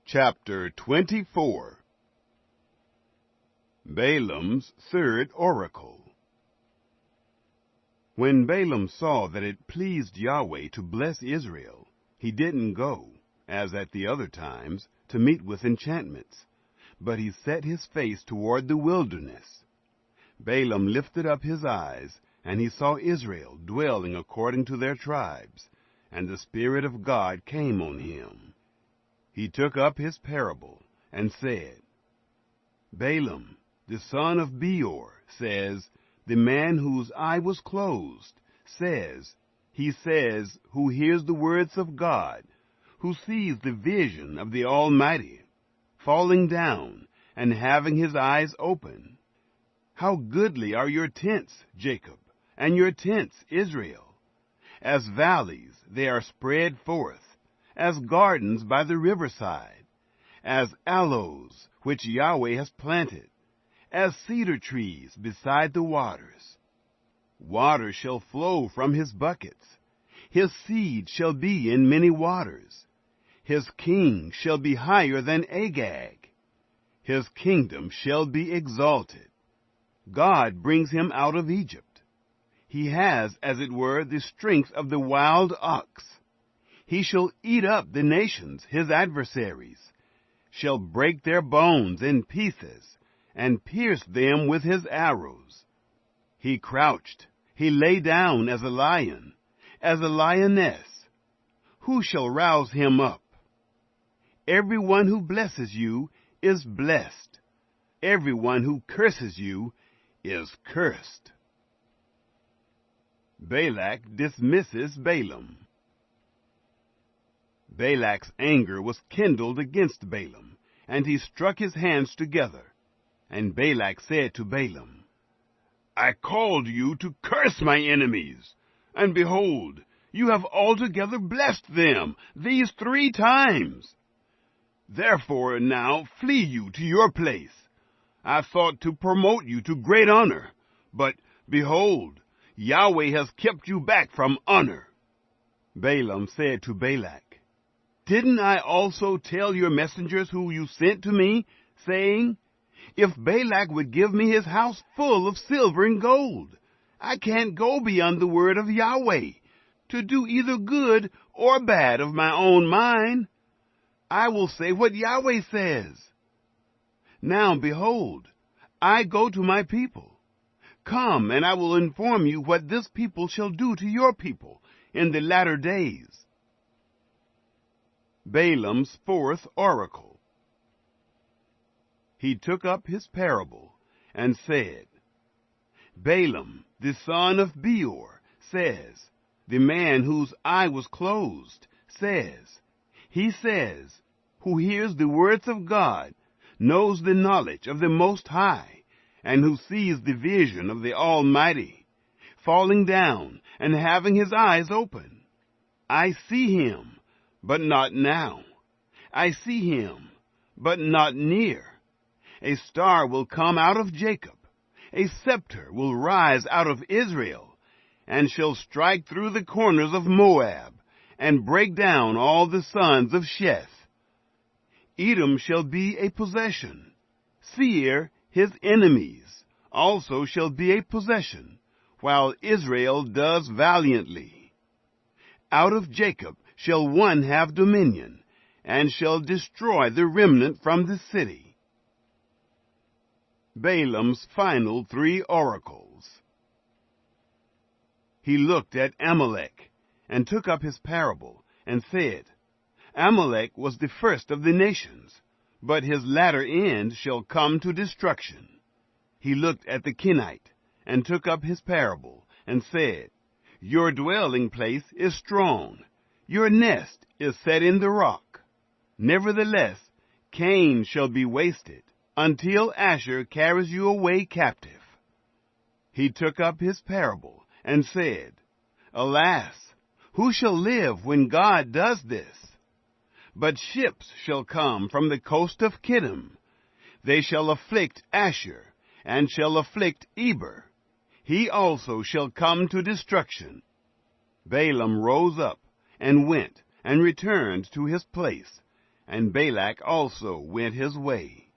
Chapter 24. Balaam's third oracle. When Balaam saw that it pleased Yahweh to bless Israel, he didn't go, as at the other times, to meet with enchantments, but he set his face toward the wilderness. Balaam lifted up his eyes, and he saw Israel dwelling according to their tribes, and the Spirit of God came on him. He took up his parable, and said, Balaam, the son of Beor, says, the man whose eye was closed, he says, who hears the words of God, who sees the vision of the Almighty, falling down, and having his eyes open. How goodly are your tents, Jacob, and your tents, Israel! As valleys they are spread forth, as gardens by the riverside, as aloes which Yahweh has planted, as cedar trees beside the waters. Water shall flow from his buckets. His seed shall be in many waters. His king shall be higher than Agag. His kingdom shall be exalted. God brings him out of Egypt. He has, as it were, the strength of the wild ox. He shall eat up the nations, his adversaries, shall break their bones in pieces, and pierce them with his arrows. He crouched, he lay down as a lion, as a lioness. Who shall rouse him up? Everyone who blesses you is blessed. Everyone who curses you is cursed. Balak dismisses Balaam. Balak's anger was kindled against Balaam, and he struck his hands together. And Balak said to Balaam, I called you to curse my enemies, and behold, you have altogether blessed them these 3 times. Therefore now flee you to your place. I thought to promote you to great honor, but behold, Yahweh has kept you back from honor. Balaam said to Balak, Didn't I also tell your messengers who you sent to me, saying, If Balak would give me his house full of silver and gold, I can't go beyond the word of Yahweh, to do either good or bad of my own mind. I will say what Yahweh says. Now behold, I go to my people. Come, and I will inform you what this people shall do to your people in the latter days. Balaam's fourth oracle. He took up his parable, and said, Balaam, the son of Beor, says, the man whose eye was closed, he says, who hears the words of God, knows the knowledge of the Most High, and who sees the vision of the Almighty, falling down and having his eyes open. I see him, but not now. I see him, but not near. A star will come out of Jacob. A scepter will rise out of Israel, and shall strike through the corners of Moab, and break down all the sons of Sheth. Edom shall be a possession. Seir, his enemies, also shall be a possession, while Israel does valiantly. Out of Jacob shall one have dominion, and shall destroy the remnant from the city. Balaam's final 3 oracles. He looked at Amalek, and took up his parable, and said, Amalek was the first of the nations, but his latter end shall come to destruction. He looked at the Kenite, and took up his parable, and said, Your dwelling place is strong, your nest is set in the rock. Nevertheless, Cain shall be wasted, until Asher carries you away captive. He took up his parable, and said, Alas, who shall live when God does this? But ships shall come from the coast of Kittim. They shall afflict Asher, and shall afflict Eber. He also shall come to destruction. Balaam rose up, and went, and returned to his place, and Balak also went his way.